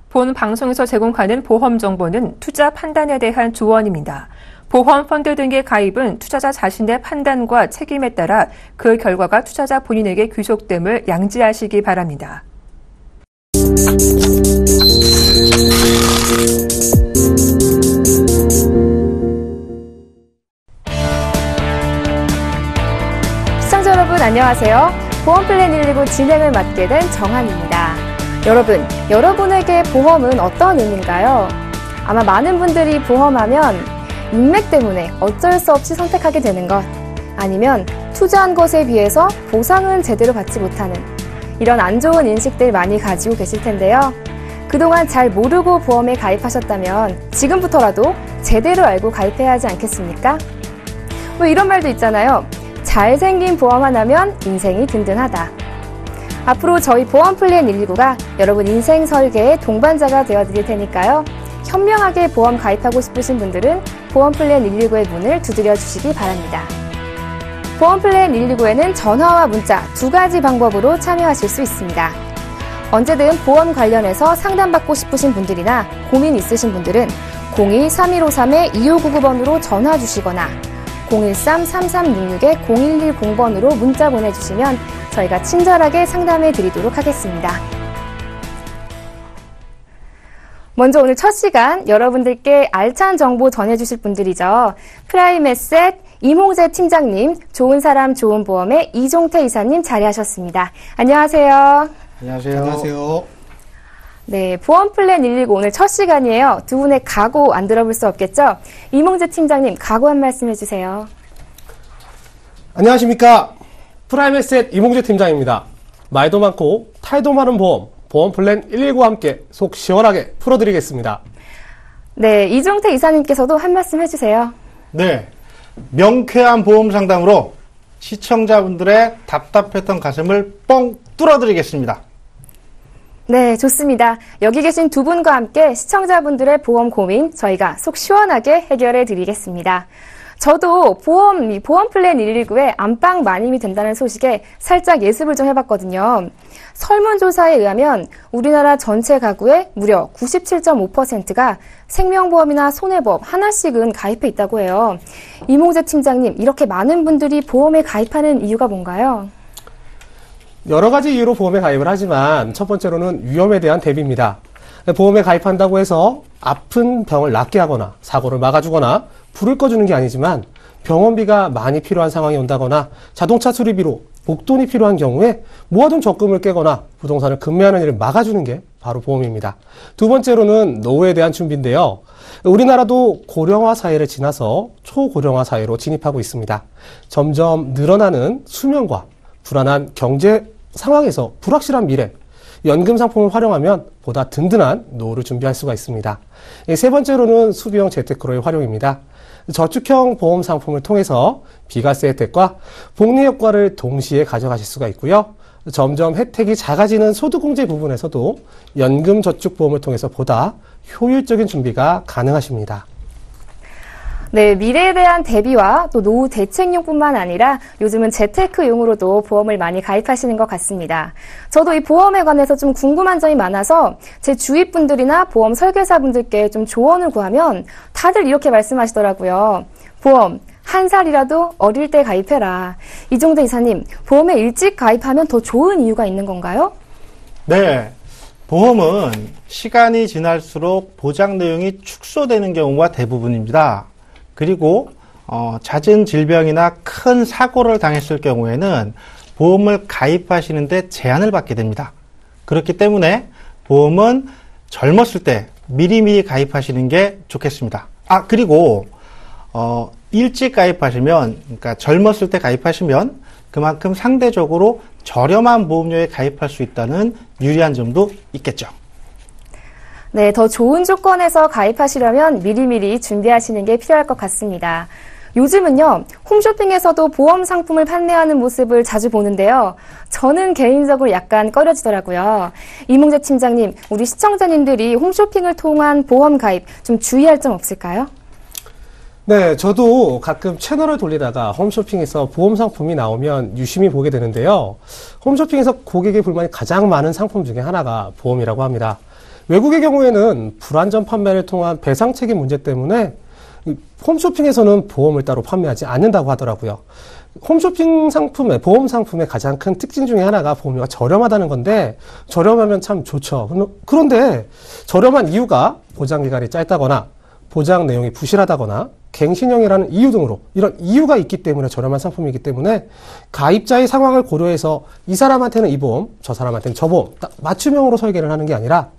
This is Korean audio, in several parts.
본 방송에서 제공하는 보험 정보는 투자 판단에 대한 조언입니다. 보험 펀드 등의 가입은 투자자 자신의 판단과 책임에 따라 그 결과가 투자자 본인에게 귀속됨을 양지하시기 바랍니다. 시청자 여러분 안녕하세요. 보험플랜 119 진행을 맡게 된 정한입니다. 여러분, 여러분에게 보험은 어떤 의미인가요? 아마 많은 분들이 보험하면 인맥 때문에 어쩔 수 없이 선택하게 되는 것, 아니면 투자한 것에 비해서 보상은 제대로 받지 못하는 이런 안 좋은 인식들 많이 가지고 계실 텐데요. 그동안 잘 모르고 보험에 가입하셨다면 지금부터라도 제대로 알고 가입해야 하지 않겠습니까? 뭐 이런 말도 있잖아요. 잘생긴 보험 하나면 인생이 든든하다. 앞으로 저희 보험플랜 119가 여러분 인생 설계의 동반자가 되어드릴 테니까요. 현명하게 보험 가입하고 싶으신 분들은 보험플랜 119의 문을 두드려 주시기 바랍니다. 보험플랜 119에는 전화와 문자 두 가지 방법으로 참여하실 수 있습니다. 언제든 보험 관련해서 상담받고 싶으신 분들이나 고민 있으신 분들은 02-3153-2599번으로 전화 주시거나 013-3366-0110번으로 문자 보내주시면 저희가 친절하게 상담해 드리도록 하겠습니다. 먼저 오늘 첫 시간 여러분들께 알찬 정보 전해주실 분들이죠. 프라임에셋 이몽재 팀장님, 좋은 사람 좋은 보험의 이종태 이사님 자리하셨습니다. 안녕하세요. 안녕하세요. 안녕하세요. 네, 보험플랜 119 오늘 첫 시간이에요. 두 분의 각오 안 들어볼 수 없겠죠? 이몽재 팀장님, 각오 한 말씀 해주세요. 안녕하십니까. 프라임에셋 이몽재 팀장입니다. 말도 많고 탈도 많은 보험플랜 119와 함께 속 시원하게 풀어드리겠습니다. 네, 이종태 이사님께서도 한 말씀 해주세요. 네, 명쾌한 보험 상담으로 시청자분들의 답답했던 가슴을 뻥 뚫어드리겠습니다. 네, 좋습니다. 여기 계신 두 분과 함께 시청자분들의 보험 고민 저희가 속 시원하게 해결해 드리겠습니다. 저도 보험플랜 119에 안방 마님이 된다는 소식에 살짝 예습을 좀 해봤거든요. 설문조사에 의하면 우리나라 전체 가구의 무려 97.5%가 생명보험이나 손해보험 하나씩은 가입해 있다고 해요. 이몽재 팀장님, 이렇게 많은 분들이 보험에 가입하는 이유가 뭔가요? 여러 가지 이유로 보험에 가입을 하지만 첫 번째로는 위험에 대한 대비입니다. 보험에 가입한다고 해서 아픈 병을 낫게 하거나 사고를 막아주거나 불을 꺼주는 게 아니지만 병원비가 많이 필요한 상황이 온다거나 자동차 수리비로 목돈이 필요한 경우에 모아둔 적금을 깨거나 부동산을 급매하는 일을 막아주는 게 바로 보험입니다. 두 번째로는 노후에 대한 준비인데요. 우리나라도 고령화 사회를 지나서 초고령화 사회로 진입하고 있습니다. 점점 늘어나는 수명과 불안한 경제 상황에서 불확실한 미래, 연금 상품을 활용하면 보다 든든한 노후를 준비할 수가 있습니다. 세 번째로는 수비형 재테크로의 활용입니다. 저축형 보험 상품을 통해서 비과세 혜택과 복리 효과를 동시에 가져가실 수가 있고요. 점점 혜택이 작아지는 소득공제 부분에서도 연금 저축보험을 통해서 보다 효율적인 준비가 가능하십니다. 네, 미래에 대한 대비와 또 노후 대책용뿐만 아니라 요즘은 재테크용으로도 보험을 많이 가입하시는 것 같습니다. 저도 이 보험에 관해서 좀 궁금한 점이 많아서 제 주위 분들이나 보험 설계사분들께 좀 조언을 구하면 다들 이렇게 말씀하시더라고요. 보험, 한 살이라도 어릴 때 가입해라. 이종대 이사님, 보험에 일찍 가입하면 더 좋은 이유가 있는 건가요? 네, 보험은 시간이 지날수록 보장 내용이 축소되는 경우가 대부분입니다. 그리고 잦은 질병이나 큰 사고를 당했을 경우에는 보험을 가입하시는데 제한을 받게 됩니다. 그렇기 때문에 보험은 젊었을 때 미리미리 가입하시는 게 좋겠습니다. 그리고 일찍 가입하시면, 그러니까 젊었을 때 가입하시면 그만큼 상대적으로 저렴한 보험료에 가입할 수 있다는 유리한 점도 있겠죠. 네, 더 좋은 조건에서 가입하시려면 미리미리 준비하시는 게 필요할 것 같습니다. 요즘은요, 홈쇼핑에서도 보험 상품을 판매하는 모습을 자주 보는데요. 저는 개인적으로 약간 꺼려지더라고요. 이몽재 팀장님, 우리 시청자님들이 홈쇼핑을 통한 보험 가입 좀 주의할 점 없을까요? 네, 저도 가끔 채널을 돌리다가 홈쇼핑에서 보험 상품이 나오면 유심히 보게 되는데요. 홈쇼핑에서 고객의 불만이 가장 많은 상품 중에 하나가 보험이라고 합니다. 외국의 경우에는 불안전 판매를 통한 배상 책임 문제 때문에 홈쇼핑에서는 보험을 따로 판매하지 않는다고 하더라고요. 홈쇼핑 상품의, 보험 상품의 가장 큰 특징 중에 하나가 보험료가 저렴하다는 건데, 저렴하면 참 좋죠. 그런데 저렴한 이유가 보장 기간이 짧다거나, 보장 내용이 부실하다거나, 갱신형이라는 이유 등으로 이런 이유가 있기 때문에 저렴한 상품이기 때문에 가입자의 상황을 고려해서 이 사람한테는 이 보험, 저 사람한테는 저 보험, 딱 맞춤형으로 설계를 하는 게 아니라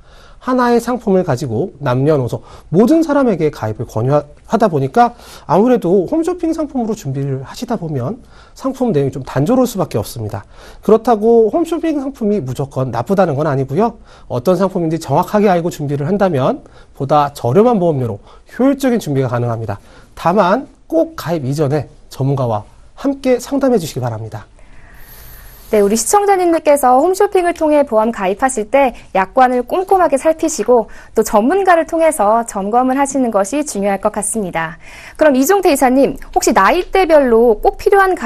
하나의 상품을 가지고 남녀노소 모든 사람에게 가입을 권유하다 보니까 아무래도 홈쇼핑 상품으로 준비를 하시다 보면 상품 내용이 좀 단조로울 수밖에 없습니다. 그렇다고 홈쇼핑 상품이 무조건 나쁘다는 건 아니고요. 어떤 상품인지 정확하게 알고 준비를 한다면 보다 저렴한 보험료로 효율적인 준비가 가능합니다. 다만 꼭 가입 이전에 전문가와 함께 상담해 주시기 바랍니다. 네, 우리 시청자님들께서 홈쇼핑을 통해 보험 가입하실 때 약관을 꼼꼼하게 살피시고 또 전문가를 통해서 점검을 하시는 것이 중요할 것 같습니다. 그럼 이종태 이사님, 혹시 나이대별로 꼭 필요한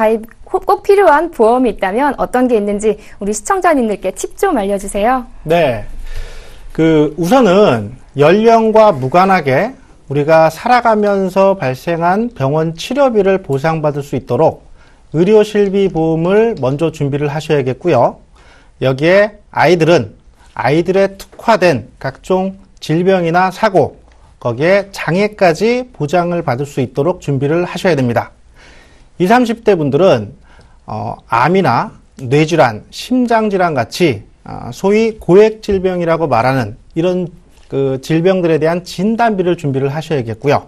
보험이 있다면 어떤 게 있는지 우리 시청자님들께 팁 좀 알려주세요. 네. 우선은 연령과 무관하게 우리가 살아가면서 발생한 병원 치료비를 보상받을 수 있도록 의료실비 보험을 먼저 준비를 하셔야겠고요. 여기에 아이들의 특화된 각종 질병이나 사고, 거기에 장애까지 보장을 받을 수 있도록 준비를 하셔야 됩니다. 20, 30대 분들은 암이나 뇌질환, 심장질환 같이 소위 고액질병이라고 말하는 이런 질병들에 대한 진단비를 준비를 하셔야겠고요.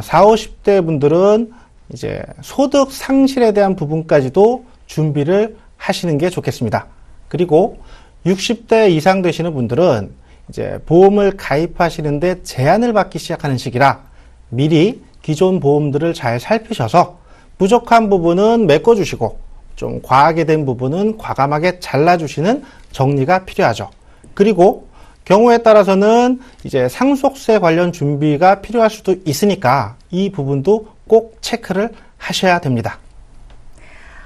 40, 50대 분들은 이제 소득 상실에 대한 부분까지도 준비를 하시는 게 좋겠습니다. 그리고 60대 이상 되시는 분들은 이제 보험을 가입하시는데 제한을 받기 시작하는 시기라 미리 기존 보험들을 잘 살피셔서 부족한 부분은 메꿔주시고 좀 과하게 된 부분은 과감하게 잘라주시는 정리가 필요하죠. 그리고 경우에 따라서는 이제 상속세 관련 준비가 필요할 수도 있으니까 이 부분도 꼭 체크를 하셔야 됩니다.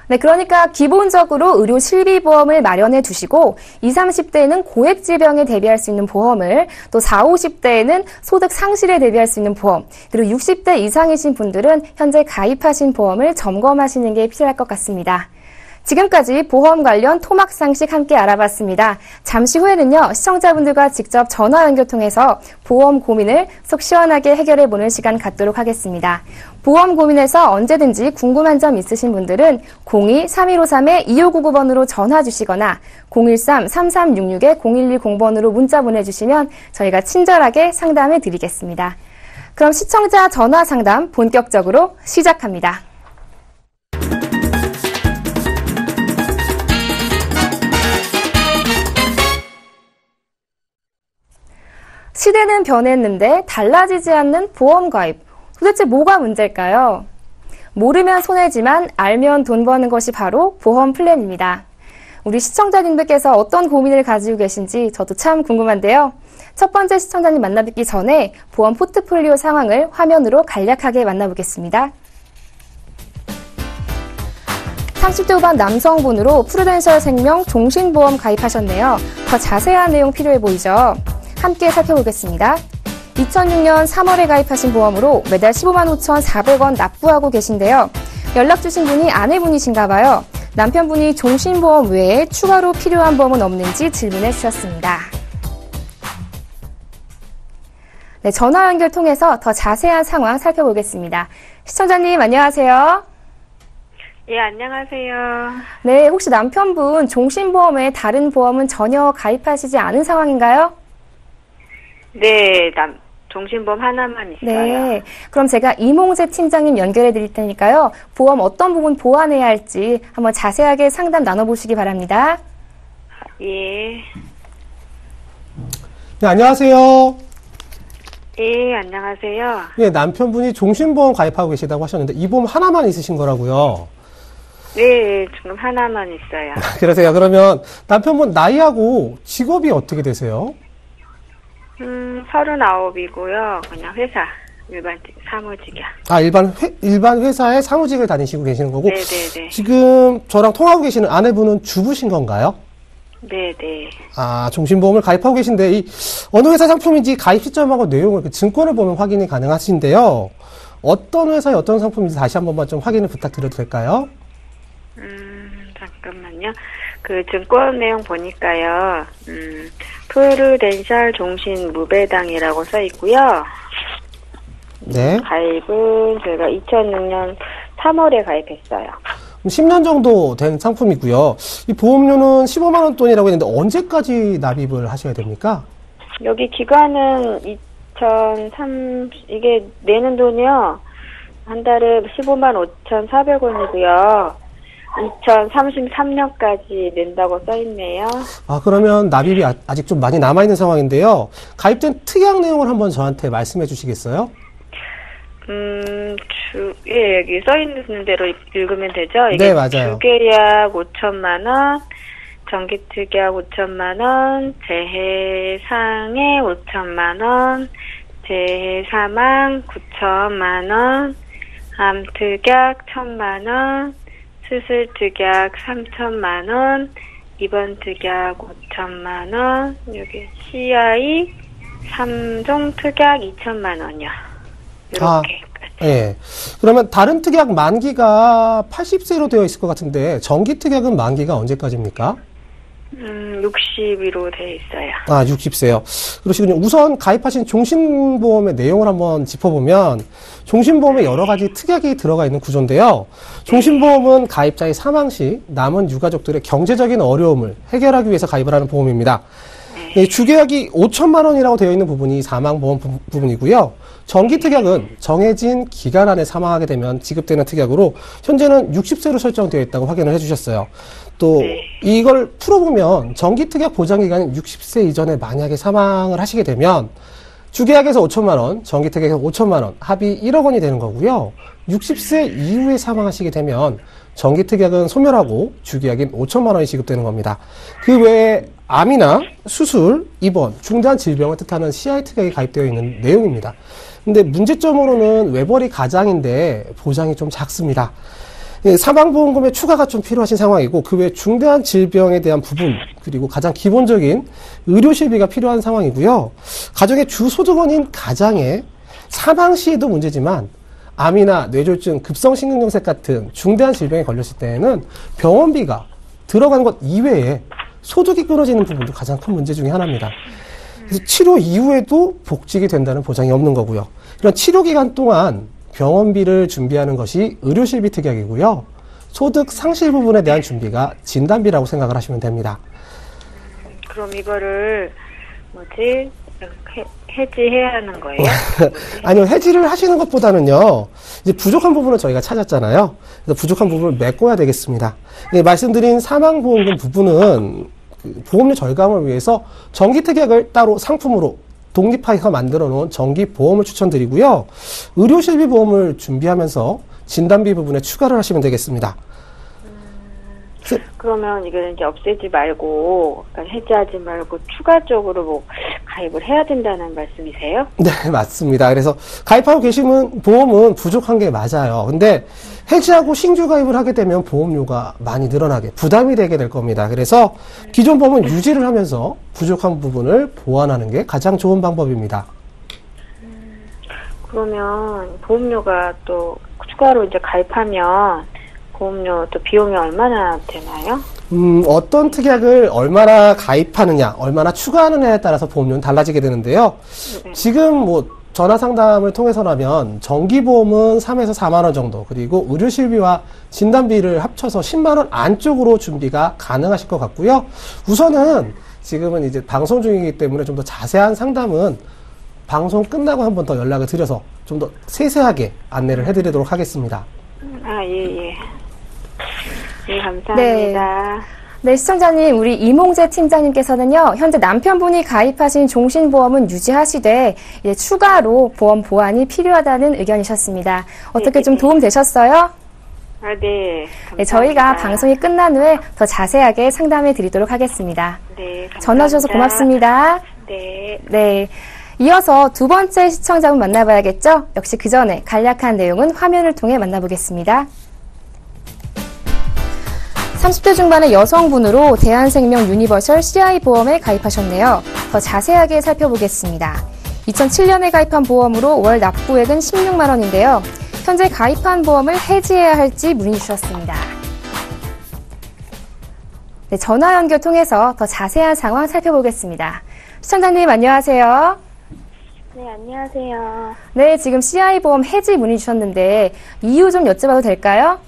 네, 그러니까 기본적으로 의료 실비보험을 마련해 두시고 20, 30대에는 고액질병에 대비할 수 있는 보험을, 또 40, 50대에는 소득 상실에 대비할 수 있는 보험, 그리고 60대 이상이신 분들은 현재 가입하신 보험을 점검하시는 게 필요할 것 같습니다. 지금까지 보험 관련 토막상식 함께 알아봤습니다. 잠시 후에는요, 시청자분들과 직접 전화 연결 통해서 보험 고민을 속 시원하게 해결해보는 시간 갖도록 하겠습니다. 보험 고민에서 언제든지 궁금한 점 있으신 분들은 02-3153-2599번으로 전화 주시거나 013-3366-0110번으로 문자 보내주시면 저희가 친절하게 상담해 드리겠습니다. 그럼 시청자 전화 상담 본격적으로 시작합니다. 시대는 변했는데 달라지지 않는 보험 가입. 도대체 뭐가 문제일까요? 모르면 손해지만 알면 돈 버는 것이 바로 보험 플랜입니다. 우리 시청자님들께서 어떤 고민을 가지고 계신지 저도 참 궁금한데요. 첫 번째 시청자님 만나뵙기 전에 보험 포트폴리오 상황을 화면으로 간략하게 만나보겠습니다. 30대 후반 남성분으로 프루덴셜 생명 종신보험 가입하셨네요. 더 자세한 내용 필요해 보이죠? 함께 살펴보겠습니다. 2006년 3월에 가입하신 보험으로 매달 15만 5,400원 납부하고 계신데요. 연락 주신 분이 아내분이신가 봐요. 남편분이 종신보험 외에 추가로 필요한 보험은 없는지 질문해 주셨습니다. 네, 전화 연결 통해서 더 자세한 상황 살펴보겠습니다. 시청자님 안녕하세요. 예, 안녕하세요. 네, 혹시 남편분 종신보험 외에 다른 보험은 전혀 가입하시지 않은 상황인가요? 네, 종신보험 하나만 있어요. 네, 그럼 제가 이몽재 팀장님 연결해 드릴 테니까요. 보험 어떤 부분 보완해야 할지 한번 자세하게 상담 나눠보시기 바랍니다. 예. 네, 안녕하세요. 예, 안녕하세요. 예, 남편분이 종신보험 가입하고 계시다고 하셨는데 이 보험 하나만 있으신 거라고요. 네, 지금 하나만 있어요. 그러세요. 그러면 남편분 나이하고 직업이 어떻게 되세요? 39이고요. 그냥 회사, 일반 사무직이요. 아, 일반 회사에 사무직을 다니시고 계시는 거고. 네네네. 지금 저랑 통화하고 계시는 아내분은 주부신 건가요? 네네. 아, 종신보험을 가입하고 계신데, 어느 회사 상품인지 가입 시점하고 내용을, 증권을 보면 확인이 가능하신데요. 어떤 회사의 어떤 상품인지 다시 한 번만 좀 확인을 부탁드려도 될까요? 잠깐만요. 그 증권 내용 보니까요, 프루덴셜 종신 무배당이라고 써 있고요. 네. 가입은 저희가 2006년 3월에 가입했어요. 10년 정도 된 상품이고요. 이 보험료는 15만 원 돈이라고 했는데 언제까지 납입을 하셔야 됩니까? 여기 기간은 이게 내는 돈이요. 한 달에 15만 5,400원이고요. 2033년까지 낸다고 써있네요. 아, 그러면 납입이 아직 좀 많이 남아있는 상황인데요. 가입된 특약 내용을 한번 저한테 말씀해 주시겠어요? 예, 여기 써있는 대로 읽으면 되죠? 이게 네, 맞아요. 주계약 5천만원, 정기특약 5천만원, 재해상해 5천만원, 재해사망 9천만원, 암특약 1,000만원, 수술특약 3천만원, 입원특약 5천만원, 여기 CI 3종 특약 2천만원이요. 이렇게. 예. 그러면 다른 특약 만기가 80세로 되어 있을 것 같은데, 정기 특약은 만기가 언제까지입니까? 60으로 되어 있어요. 아, 60세요. 그러시군요. 우선 가입하신 종신보험의 내용을 한번 짚어보면, 종신보험에 여러 가지 특약이 들어가 있는 구조인데요. 종신보험은 가입자의 사망 시 남은 유가족들의 경제적인 어려움을 해결하기 위해서 가입을 하는 보험입니다. 주계약이 5천만 원이라고 되어 있는 부분이 사망보험 부분이고요. 정기특약은 정해진 기간 안에 사망하게 되면 지급되는 특약으로 현재는 60세로 설정되어 있다고 확인을 해주셨어요. 또 이걸 풀어보면 정기특약 보장기간인 60세 이전에 만약에 사망을 하시게 되면 주계약에서 5천만 원, 정기특약에서 5천만 원, 합이 1억 원이 되는 거고요. 60세 이후에 사망하시게 되면 정기특약은 소멸하고 주계약인 5천만 원이 지급되는 겁니다. 그 외에 암이나 수술, 입원, 중대한 질병을 뜻하는 CI 특약이 가입되어 있는 내용입니다. 근데 문제점으로는 외벌이 가장인데 보장이 좀 작습니다. 사망보험금의 추가가 좀 필요하신 상황이고, 그 외 중대한 질병에 대한 부분, 그리고 가장 기본적인 의료실비가 필요한 상황이고요. 가정의 주소득원인 가장의 사망 시에도 문제지만 암이나 뇌졸중, 급성심근경색 같은 중대한 질병에 걸렸을 때에는 병원비가 들어가는 것 이외에 소득이 끊어지는 부분도 가장 큰 문제 중에 하나입니다. 그래서 치료 이후에도 복직이 된다는 보장이 없는 거고요. 이런 치료 기간 동안 병원비를 준비하는 것이 의료실비 특약이고요. 소득 상실 부분에 대한 준비가 진단비라고 생각을 하시면 됩니다. 그럼 이거를 해지해야 하는 거예요? 아니요, 해지를 하시는 것보다는요, 이제 부족한 부분을 저희가 찾았잖아요. 그래서 부족한 부분을 메꿔야 되겠습니다. 말씀드린 사망보험금 부분은 보험료 절감을 위해서 정기특약을 따로 상품으로 독립하여서 만들어 놓은 정기보험을 추천드리고요. 의료실비 보험을 준비하면서 진단비 부분에 추가를 하시면 되겠습니다. 그러면 이걸 이제 없애지 말고, 그러니까 해지하지 말고 추가적으로 가입을 해야 된다는 말씀이세요? 네, 맞습니다. 그래서 가입하고 계시는 보험은 부족한 게 맞아요. 근데 해지하고 신규 가입을 하게 되면 보험료가 많이 늘어나게 부담이 되게 될 겁니다. 그래서 기존 보험은 유지를 하면서 부족한 부분을 보완하는 게 가장 좋은 방법입니다. 그러면 보험료가 또 추가로 이제 가입하면 보험료 또 비용이 얼마나 되나요? 어떤 특약을 얼마나 가입하느냐, 얼마나 추가하느냐에 따라서 보험료는 달라지게 되는데요. 지금 전화 상담을 통해서라면 정기보험은 3에서 4만 원 정도, 그리고 의료실비와 진단비를 합쳐서 10만 원 안쪽으로 준비가 가능하실 것 같고요. 우선은 지금은 이제 방송 중이기 때문에 좀 더 자세한 상담은 방송 끝나고 한 번 더 연락을 드려서 좀 더 세세하게 안내를 해드리도록 하겠습니다. 예, 감사합니다. 네, 시청자님, 우리 이몽재 팀장님께서는요, 현재 남편분이 가입하신 종신보험은 유지하시되, 이제 추가로 보험 보완이 필요하다는 의견이셨습니다. 어떻게 좀 도움 되셨어요? 네. 감사합니다. 네, 저희가 방송이 끝난 후에 더 자세하게 상담해 드리도록 하겠습니다. 네, 감사합니다. 전화 주셔서 고맙습니다. 네. 네. 이어서 두 번째 시청자분 만나봐야겠죠? 역시 그 전에 간략한 내용은 화면을 통해 만나보겠습니다. 30대 중반의 여성분으로 대한생명 유니버설 CI 보험에 가입하셨네요. 더 자세하게 살펴보겠습니다. 2007년에 가입한 보험으로 월 납부액은 16만 원인데요. 현재 가입한 보험을 해지해야 할지 문의 주셨습니다. 네, 전화 연결 통해서 더 자세한 상황 살펴보겠습니다. 시청자님 안녕하세요. 네, 안녕하세요. 네, 지금 CI 보험 해지 문의 주셨는데 이유 좀 여쭤봐도 될까요?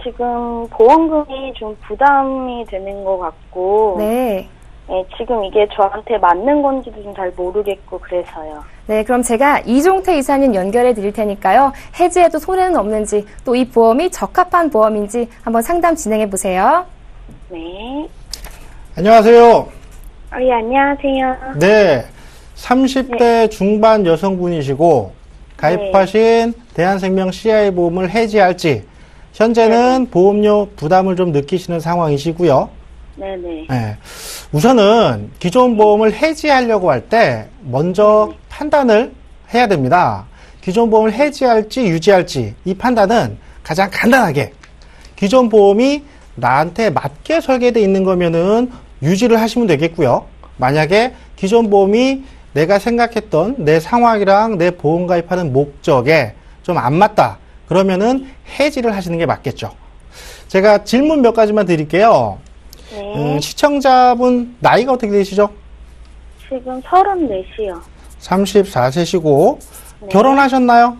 지금 보험금이 좀 부담이 되는 것 같고, 네. 네, 지금 이게 저한테 맞는 건지도 좀 잘 모르겠고 그래서요. 네, 그럼 제가 이종태 이사님 연결해 드릴 테니까요. 해지해도 손해는 없는지, 또 이 보험이 적합한 보험인지 한번 상담 진행해 보세요. 네. 안녕하세요. 예, 안녕하세요. 네. 30대 중반 여성분이시고 가입하신 대한생명 CI 보험을 해지할지 현재는 보험료 부담을 좀 느끼시는 상황이시고요. 네네. 네. 우선은 기존 보험을 해지하려고 할 때 먼저 판단을 해야 됩니다. 기존 보험을 해지할지 유지할지 이 판단은 가장 간단하게 기존 보험이 나한테 맞게 설계되어 있는 거면은 유지를 하시면 되겠고요. 만약에 기존 보험이 내가 생각했던 내 상황이랑 내 보험 가입하는 목적에 좀 안 맞다. 그러면은 해지를 하시는 게 맞겠죠. 제가 질문 몇 가지만 드릴게요. 네. 시청자분 나이가 어떻게 되시죠? 지금 34시요. 34세시고 네. 결혼하셨나요?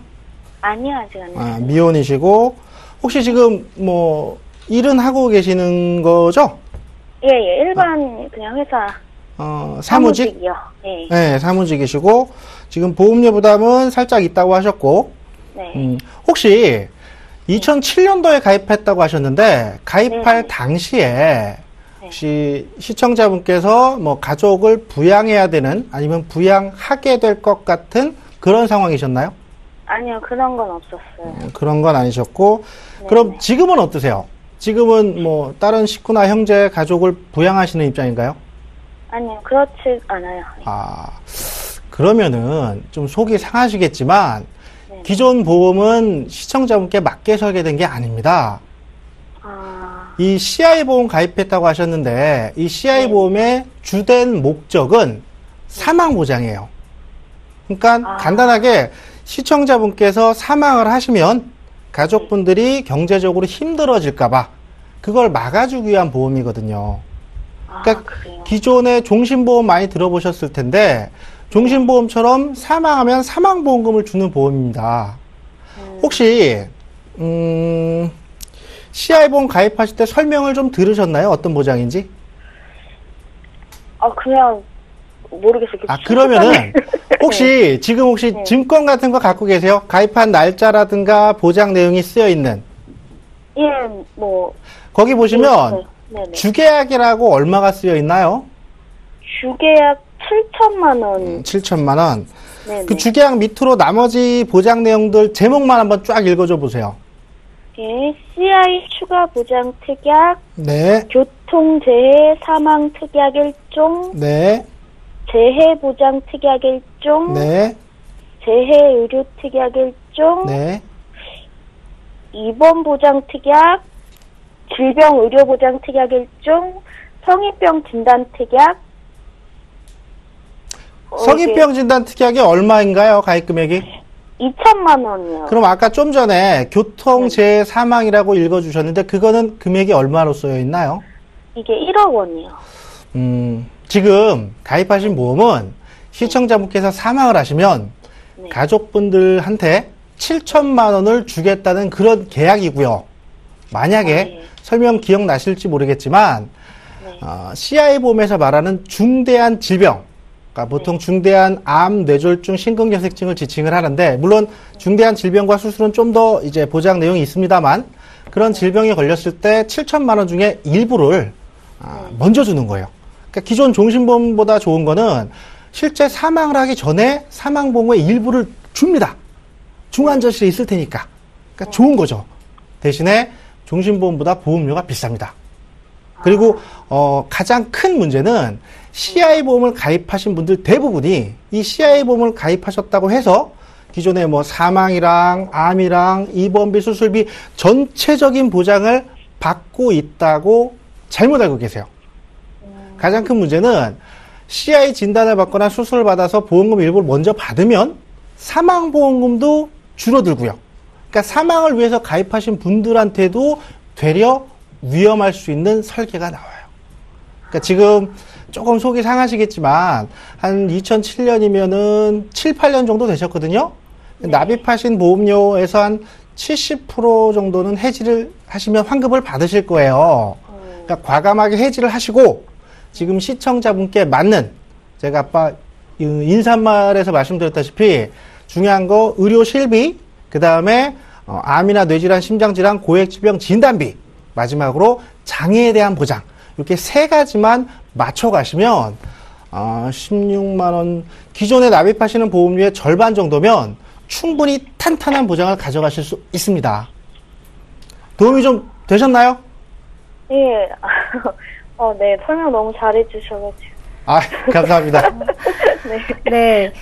아니요, 아직 안 했어요. 미혼이시고 혹시 지금 뭐 일은 하고 계시는 거죠? 예, 일반 그냥 회사. 사무직? 사무직이요. 예. 네, 사무직이시고 지금 보험료 부담은 살짝 있다고 하셨고 네. 혹시 2007년도에 가입했다고 하셨는데 가입할 네. 당시에 혹시 시청자분께서 뭐 가족을 부양해야 되는 아니면 부양하게 될 것 같은 그런 상황이셨나요? 아니요, 그런 건 없었어요. 그런 건 아니셨고 네, 그럼 네. 지금은 어떠세요? 지금은 뭐 다른 식구나 형제 가족을 부양하시는 입장인가요? 아니요, 그렇지 않아요. 그러면은 좀 속이 상하시겠지만 네. 기존 보험은 시청자분께 맞게 설계된 게 아닙니다. 이 CI 보험 가입했다고 하셨는데 이 CI 네. 보험의 주된 목적은 사망 보장이에요. 그러니까 간단하게 시청자분께서 사망을 하시면 가족분들이 경제적으로 힘들어질까봐 그걸 막아주기 위한 보험이거든요. 그러니까 그래요? 기존의 종신보험 많이 들어보셨을 텐데 종신보험처럼 사망하면 사망보험금을 주는 보험입니다. 혹시 CI보험 가입하실 때 설명을 좀 들으셨나요? 어떤 보장인지? 그냥 모르겠어요. 그러면은 혹시 지금 네. 증권 같은 거 갖고 계세요? 가입한 날짜라든가 보장 내용이 쓰여 있는 예, 뭐 거기 보시면 네네. 주계약이라고 얼마가 쓰여 있나요? 주계약 7천만 원. 7천만 원. 네네. 그 주계약 밑으로 나머지 보장 내용들 제목만 한번 쫙 읽어줘 보세요. 예, CI 추가 보장 특약, 네, 교통재해 사망 특약 1종, 네, 재해 보장 특약 1종, 네, 재해 의료 특약 1종, 네. 입원 보장 특약, 질병 의료 보장 특약 1종, 성인병 진단 특약. 성인병 진단 특약이 얼마인가요? 가입 금액이? 2천만 원이요. 그럼 아까 좀 전에 교통재해 사망이라고 읽어주셨는데 그거는 금액이 얼마로 쓰여 있나요? 이게 1억 원이요. 지금 가입하신 보험은 시청자분께서 사망을 하시면 네. 가족분들한테 7천만 원을 주겠다는 그런 계약이고요. 만약에 네. 설명 기억나실지 모르겠지만 네. CI 보험에서 말하는 중대한 질병, 그러니까 보통 중대한 암, 뇌졸중, 심근경색증을 지칭을 하는데 물론 중대한 질병과 수술은 좀 더 이제 보장 내용이 있습니다만 그런 질병이 걸렸을 때 7천만 원 중에 일부를 먼저 주는 거예요. 그러니까 기존 종신보험보다 좋은 거는 실제 사망을 하기 전에 사망보험의 일부를 줍니다. 중환자실에 있을 테니까. 그러니까 좋은 거죠. 대신에 종신보험보다 보험료가 비쌉니다. 그리고 가장 큰 문제는 CI보험을 가입하신 분들 대부분이 이 CI보험을 가입하셨다고 해서 기존에 뭐 사망이랑 암이랑 입원비, 수술비 전체적인 보장을 받고 있다고 잘못 알고 계세요. 가장 큰 문제는 CI 진단을 받거나 수술을 받아서 보험금 일부를 먼저 받으면 사망보험금도 줄어들고요. 그러니까 사망을 위해서 가입하신 분들한테도 되려 위험할 수 있는 설계가 나와요. 그러니까 지금 조금 속이 상하시겠지만 한 2007년이면은 7, 8년 정도 되셨거든요. 납입하신 보험료에서 한 70% 정도는 해지를 하시면 환급을 받으실 거예요. 그러니까 과감하게 해지를 하시고 지금 시청자분께 맞는, 제가 아까 인사말에서 말씀드렸다시피 중요한 거 의료 실비, 그 다음에 암이나 뇌질환, 심장질환, 고액질병 진단비, 마지막으로 장애에 대한 보장, 이렇게 세 가지만 맞춰 가시면 16만 원, 기존에 납입하시는 보험료의 절반 정도면 충분히 탄탄한 보장을 가져가실 수 있습니다. 도움이 좀 되셨나요? 예. 네, 설명 너무 잘해주셔가지고. 아, 감사합니다. 네.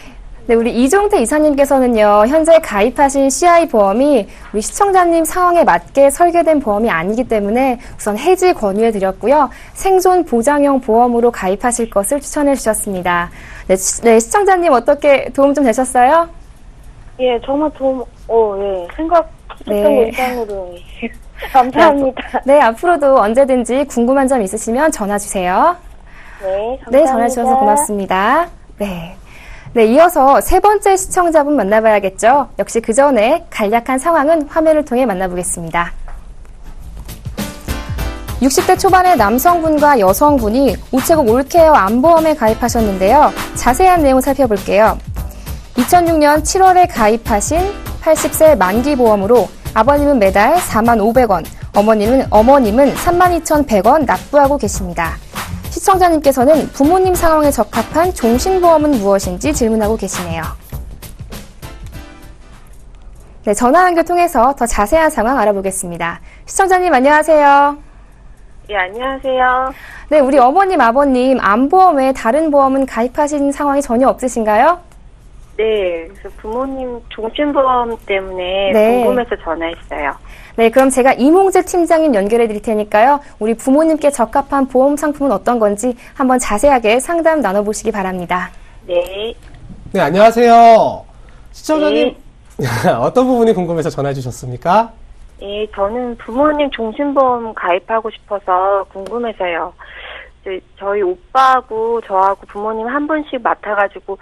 네, 우리 이종태 이사님께서는요, 현재 가입하신 CI 보험이 우리 시청자님 상황에 맞게 설계된 보험이 아니기 때문에 우선 해지 권유해 드렸고요. 생존 보장형 보험으로 가입하실 것을 추천해 주셨습니다. 네, 시청자님 어떻게 도움 좀 되셨어요? 예, 정말 생각했던 네. 것 이상으로. 감사합니다. 네, 앞으로도 언제든지 궁금한 점 있으시면 전화 주세요. 네, 감사합니다. 네, 전화 주셔서 고맙습니다. 네. 네, 이어서 세 번째 시청자분 만나봐야겠죠. 역시 그 전에 간략한 상황은 화면을 통해 만나보겠습니다. 60대 초반의 남성분과 여성분이 우체국 올케어 암보험에 가입하셨는데요. 자세한 내용 살펴볼게요. 2006년 7월에 가입하신 80세 만기보험으로 아버님은 매달 45,000원, 어머님은 32,100원 납부하고 계십니다. 시청자님께서는 부모님 상황에 적합한 종신보험은 무엇인지 질문하고 계시네요. 네, 전화 연결 통해서 더 자세한 상황 알아보겠습니다. 시청자님 안녕하세요. 예, 안녕하세요. 네, 우리 어머님, 아버님 암보험 외에 다른 보험은 가입하신 상황이 전혀 없으신가요? 네, 그래서 부모님 종신보험 때문에 네. 궁금해서 전화했어요. 네, 그럼 제가 이몽재 팀장님 연결해 드릴 테니까요. 우리 부모님께 적합한 보험 상품은 어떤 건지 한번 자세하게 상담 나눠보시기 바랍니다. 네. 네, 안녕하세요. 시청자님, 어떤 부분이 궁금해서 전화해 주셨습니까? 예, 저는 부모님 종신보험 가입하고 싶어서 궁금해서요. 저희 오빠하고 저하고 부모님 한 분씩 맡아가지고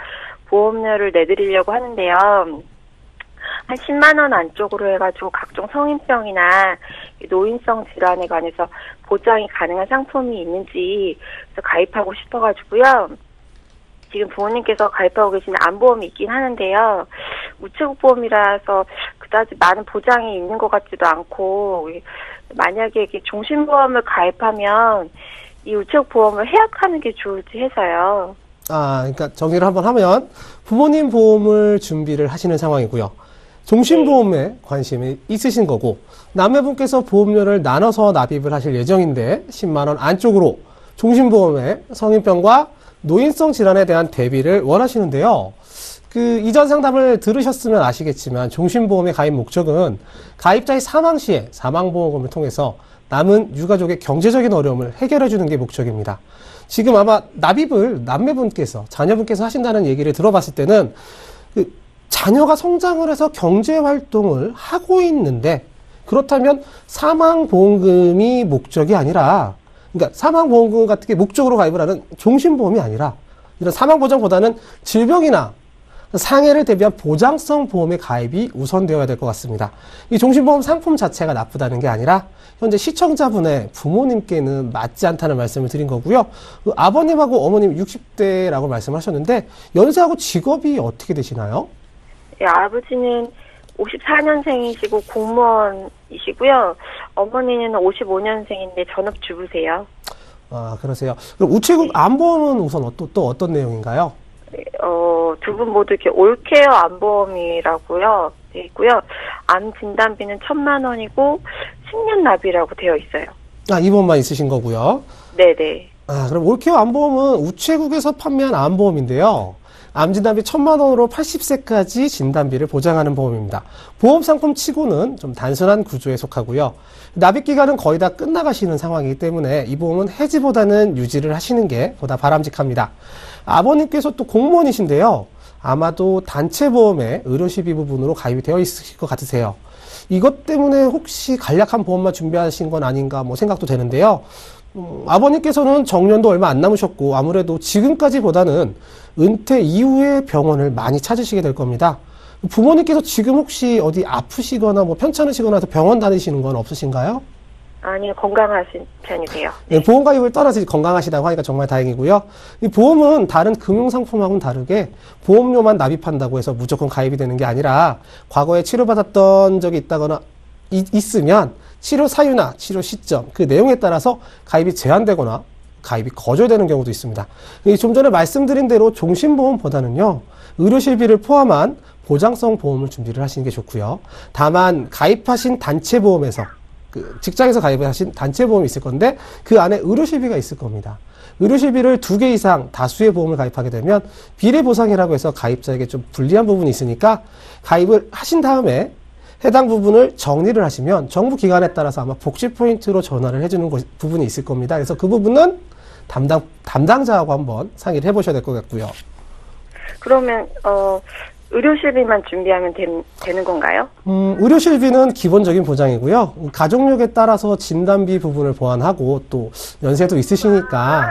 보험료를 내드리려고 하는데요. 한 10만 원 안쪽으로 해가지고 각종 성인병이나 노인성 질환에 관해서 보장이 가능한 상품이 있는지 가입하고 싶어가지고요. 지금 부모님께서 가입하고 계시는 암보험이 있긴 하는데요. 우체국 보험이라서 그다지 많은 보장이 있는 것 같지도 않고, 만약에 이렇게 종신보험을 가입하면 이 우체국 보험을 해약하는 게 좋을지 해서요. 그러니까 정리를 한번 하면 부모님 보험을 준비를 하시는 상황이고요. 종신보험에 관심이 있으신 거고, 남매분께서 보험료를 나눠서 납입을 하실 예정인데 10만 원 안쪽으로 종신보험에 성인병과 노인성 질환에 대한 대비를 원하시는데요. 이전 상담을 들으셨으면 아시겠지만 종신보험의 가입 목적은 가입자의 사망 시에 사망보험금을 통해서 남은 유가족의 경제적인 어려움을 해결해 주는 게 목적입니다. 지금 아마 납입을 남매분께서, 자녀분께서 하신다는 얘기를 들어봤을 때는 자녀가 성장을 해서 경제활동을 하고 있는데, 그렇다면 사망보험금이 목적이 아니라, 그러니까 사망보험금 같은 게 목적으로 가입을 하는 종신보험이 아니라, 이런 사망보장보다는 질병이나 상해를 대비한 보장성 보험의 가입이 우선되어야 될 것 같습니다. 이 종신보험 상품 자체가 나쁘다는 게 아니라 현재 시청자분의 부모님께는 맞지 않다는 말씀을 드린 거고요. 아버님하고 어머님 60대라고 말씀을 하셨는데 연세하고 직업이 어떻게 되시나요? 네, 아버지는 54년생이시고 공무원이시고요. 어머니는 55년생인데 전업주부세요. 그러세요. 그럼 우체국 암보험은 우선 또 어떤 내용인가요? 두 분 모두 이렇게 올케어 암보험이라고요. 되어 있고요. 암 진단비는 1,000만 원이고 10년 납이라고 되어 있어요. 이 보험만 있으신 거고요. 네네. 그럼 올케어 암보험은 우체국에서 판매한 암보험인데요. 암진단비 1,000만 원으로 80세까지 진단비를 보장하는 보험입니다. 보험 상품 치고는 좀 단순한 구조에 속하고요. 납입 기간은 거의 다 끝나가시는 상황이기 때문에 이 보험은 해지보다는 유지를 하시는 게 보다 바람직합니다. 아버님께서 또 공무원이신데요. 아마도 단체보험에 의료시비 부분으로 가입이 되어 있으실 것 같으세요. 이것 때문에 혹시 간략한 보험만 준비하신 건 아닌가 생각도 되는데요. 아버님께서는 정년도 얼마 안 남으셨고 아무래도 지금까지보다는 은퇴 이후에 병원을 많이 찾으시게 될 겁니다. 부모님께서 지금 혹시 어디 아프시거나 편찮으시거나 해서 병원 다니시는 건 없으신가요? 아니요, 건강하신 편이세요. 네, 보험 가입을 떠나서 건강하시다고 하니까 정말 다행이고요. 이 보험은 다른 금융상품하고는 다르게 보험료만 납입한다고 해서 무조건 가입이 되는 게 아니라 과거에 치료받았던 적이 있다거나 있으면 치료 사유나 치료 시점, 그 내용에 따라서 가입이 제한되거나 가입이 거절되는 경우도 있습니다. 좀 전에 말씀드린 대로 종신보험보다는요, 의료실비를 포함한 보장성 보험을 준비를 하시는 게 좋고요. 다만 가입하신 단체보험에서 직장에서 가입을 하신 단체보험이 있을 건데 그 안에 의료실비가 있을 겁니다. 의료실비를 2개 이상 다수의 보험을 가입하게 되면 비례보상이라고 해서 가입자에게 좀 불리한 부분이 있으니까 가입을 하신 다음에 해당 부분을 정리를 하시면 정부 기관에 따라서 아마 복지 포인트로 전환을 해주는 부분이 있을 겁니다. 그래서 그 부분은 담당자하고 한번 상의를 해보셔야 될 것 같고요. 그러면 의료실비만 준비하면 되는 건가요? 의료실비는 기본적인 보장이고요. 가족력에 따라서 진단비 부분을 보완하고 또 연세도 있으시니까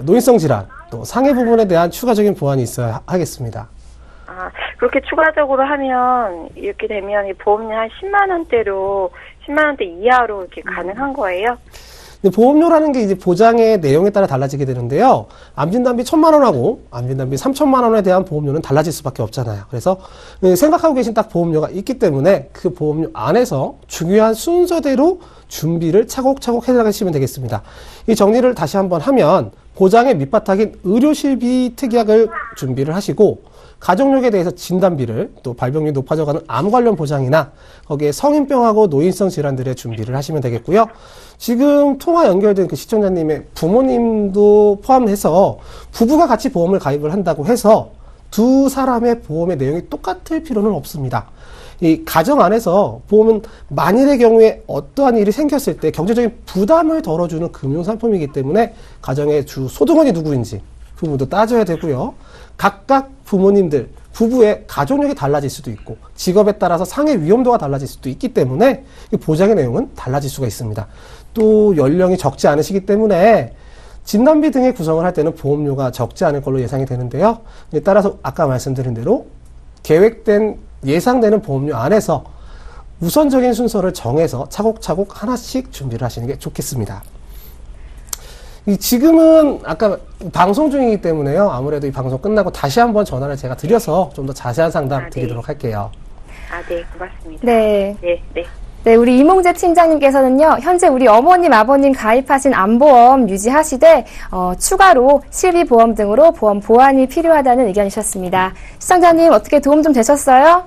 노인성 질환, 또 상해 부분에 대한 추가적인 보완이 있어야 하겠습니다. 그렇게 추가적으로 하면 이렇게 되면 보험료 한 10만 원대로 10만 원대 이하로 이렇게 가능한 거예요? 보험료라는 게 이제 보장의 내용에 따라 달라지게 되는데요. 암진단비 1,000만 원하고 암진단비 3,000만 원에 대한 보험료는 달라질 수밖에 없잖아요. 그래서 생각하고 계신 딱 보험료가 있기 때문에 그 보험료 안에서 중요한 순서대로 준비를 차곡차곡 해나가시면 되겠습니다. 이 정리를 다시 한번 하면 보장의 밑바탕인 의료실비 특약을 준비를 하시고 가족력에 대해서 진단비를, 또 발병률이 높아져가는 암 관련 보장이나 거기에 성인병하고 노인성 질환들의 준비를 하시면 되겠고요. 지금 통화 연결된 그 시청자님의 부모님도 포함해서 부부가 같이 보험을 가입을 한다고 해서 두 사람의 보험의 내용이 똑같을 필요는 없습니다. 이 가정 안에서 보험은 만일의 경우에 어떠한 일이 생겼을 때 경제적인 부담을 덜어주는 금융상품이기 때문에 가정의 주 소득원이 누구인지 그 부분도 따져야 되고요. 각각 부모님들, 부부의 가족력이 달라질 수도 있고 직업에 따라서 상해 위험도가 달라질 수도 있기 때문에 보장의 내용은 달라질 수가 있습니다. 또 연령이 적지 않으시기 때문에 진단비 등의 구성을 할 때는 보험료가 적지 않을 걸로 예상이 되는데요. 따라서 아까 말씀드린 대로 계획된 예상되는 보험료 안에서 우선적인 순서를 정해서 차곡차곡 하나씩 준비를 하시는 게 좋겠습니다. 지금은 아까 방송 중이기 때문에요. 아무래도 이 방송 끝나고 다시 한번 전화를 제가 드려서 좀 더 자세한 상담 드리도록 할게요. 네, 고맙습니다. 네. 네, 우리 이몽재 팀장님께서는요, 현재 우리 어머님, 아버님 가입하신 암보험 유지하시되, 추가로 실비보험 등으로 보험 보완이 필요하다는 의견이셨습니다. 시청자님, 어떻게 도움 좀 되셨어요?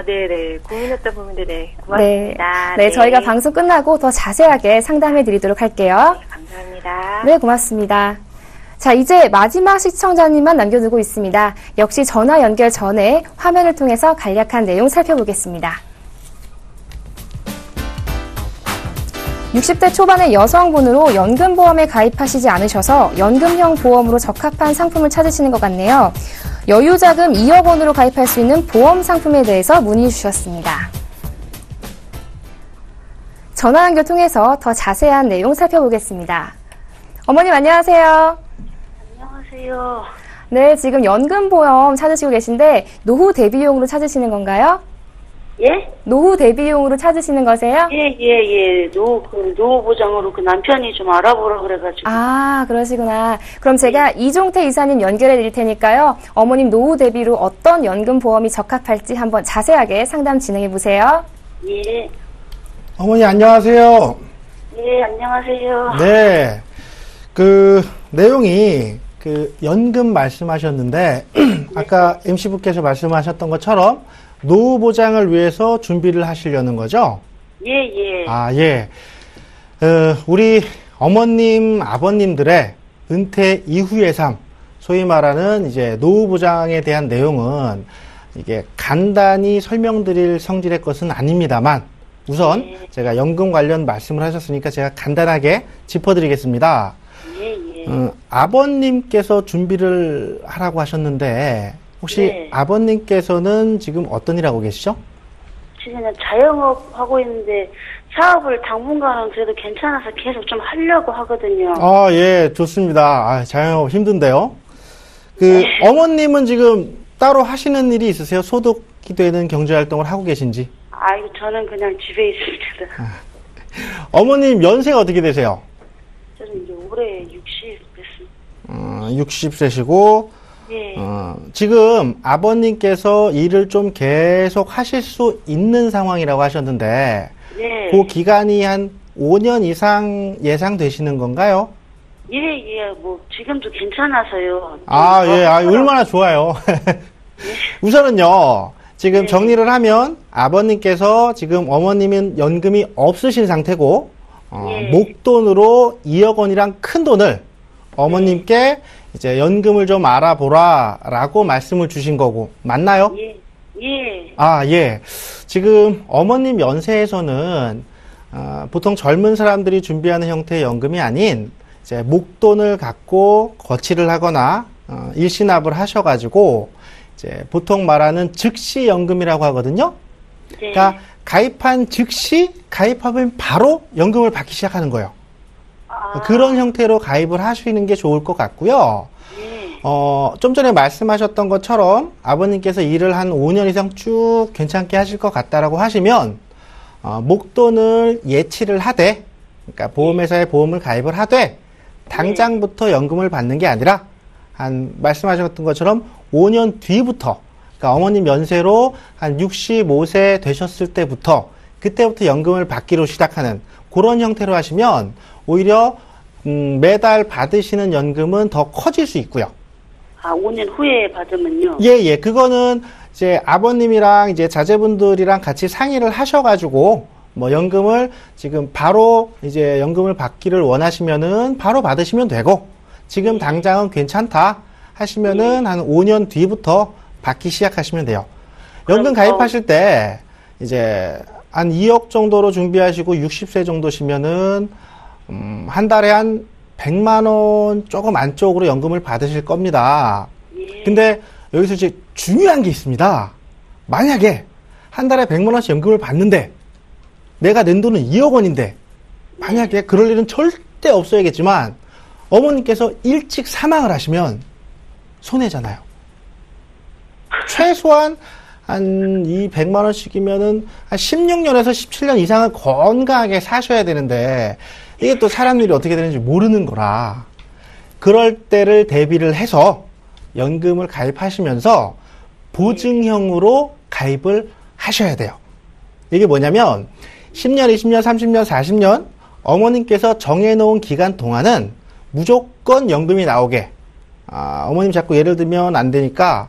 네네. 고민했던 부분인데, 네. 고맙습니다. 네, 저희가 방송 끝나고 더 자세하게 상담해 드리도록 할게요. 감사합니다. 네, 고맙습니다. 자, 이제 마지막 시청자님만 남겨두고 있습니다. 역시 전화 연결 전에 화면을 통해서 간략한 내용 살펴보겠습니다. 60대 초반의 여성분으로 연금보험에 가입하시지 않으셔서 연금형 보험으로 적합한 상품을 찾으시는 것 같네요. 여유자금 2억 원으로 가입할 수 있는 보험 상품에 대해서 문의 주셨습니다. 전화 연결 통해서 더 자세한 내용 살펴보겠습니다. 어머님 안녕하세요. 안녕하세요. 네, 지금 연금보험 찾으시고 계신데 노후 대비용으로 찾으시는 건가요? 예? 노후 대비용으로 찾으시는 거세요? 예. 노후 보장으로 남편이 좀 알아보라 그래가지고. 그러시구나. 그럼 제가 이종태 이사님 연결해 드릴 테니까요. 어머님 노후 대비로 어떤 연금 보험이 적합할지 한번 자세하게 상담 진행해 보세요. 예. 어머니 안녕하세요. 예, 안녕하세요. 네. 내용이 연금 말씀하셨는데 아까 MC분께서 말씀하셨던 것처럼 노후 보장을 위해서 준비를 하시려는 거죠? 예. 예. 우리 어머님, 아버님들의 은퇴 이후의 삶, 소위 말하는 이제 노후 보장에 대한 내용은 이게 간단히 설명드릴 성질의 것은 아닙니다만 우선 네. 제가 연금 관련 말씀을 하셨으니까 제가 간단하게 짚어드리겠습니다. 아버님께서 준비를 하라고 하셨는데 혹시 네. 아버님께서는 지금 어떤 일 하고 계시죠? 지금 자영업 하고 있는데 사업을 당분간은 그래도 괜찮아서 계속 좀 하려고 하거든요. 아, 예, 좋습니다. 아, 자영업 힘든데요. 그 어머님은 지금 따로 하시는 일이 있으세요? 소득이 되는 경제활동을 하고 계신지? 아이고, 저는 그냥 집에 있습니다. 어머님 연세가 어떻게 되세요? 저는 이제 올해 60 됐습니다. 60세시고 예. 지금 아버님께서 일을 좀 계속 하실 수 있는 상황이라고 하셨는데 네. 그 기간이 한 5년 이상 예상되시는 건가요? 예, 뭐, 지금도 괜찮아서요. 아, 예, 얼마나 좋아요. 우선은요, 지금 네. 정리를 하면 아버님께서 지금 어머님은 연금이 없으신 상태고, 예. 목돈으로 2억 원이랑 큰 돈을 어머님께 이제 연금을 좀 알아보라라고 말씀을 주신 거고, 맞나요? 예. 아, 예. 지금 어머님 연세에서는 보통 젊은 사람들이 준비하는 형태의 연금이 아닌 이제 목돈을 갖고 거치를 하거나 일시납을 하셔가지고 이제 보통 말하는 즉시 연금이라고 하거든요. 네. 그러니까 가입한 즉시 가입하면 바로 연금을 받기 시작하는 거예요. 그런 형태로 가입을 하시는 게 좋을 것 같고요. 좀 전에 말씀하셨던 것처럼 아버님께서 일을 한 5년 이상 쭉 괜찮게 하실 것 같다라고 하시면 목돈을 예치를 하되, 그러니까 보험회사에 보험을 가입을 하되 당장부터 연금을 받는 게 아니라 한 말씀하셨던 것처럼 5년 뒤부터, 그러니까 어머님 연세로 한 65세 되셨을 때부터 그때부터 연금을 받기로 시작하는 그런 형태로 하시면 오히려 매달 받으시는 연금은 더 커질 수 있고요. 5년 후에 받으면요? 예. 그거는 이제 아버님이랑 이제 자제분들이랑 같이 상의를 하셔가지고 뭐 연금을 지금 바로 이제 연금을 받기를 원하시면은 바로 받으시면 되고 지금 당장은 괜찮다 하시면은 한 5년 뒤부터 받기 시작하시면 돼요. 연금 가입하실 때 이제 한 2억 정도로 준비하시고 60세 정도시면은 한 달에 한 100만 원 조금 안쪽으로 연금을 받으실 겁니다. 근데 여기서 이제 중요한 게 있습니다. 만약에 한 달에 100만 원씩 연금을 받는데 내가 낸 돈은 2억 원인데 만약에 그럴 일은 절대 없어야겠지만 어머님께서 일찍 사망을 하시면 손해잖아요. 최소한 한 이 100만 원씩이면은 한 16년에서 17년 이상은 건강하게 사셔야 되는데 이게 또 사람 일이 어떻게 되는지 모르는 거라 그럴 때를 대비를 해서 연금을 가입하시면서 보증형으로 가입을 하셔야 돼요. 이게 뭐냐면 10년, 20년, 30년, 40년 어머님께서 정해놓은 기간 동안은 무조건 연금이 나오게 어머님 자꾸 예를 들면 안 되니까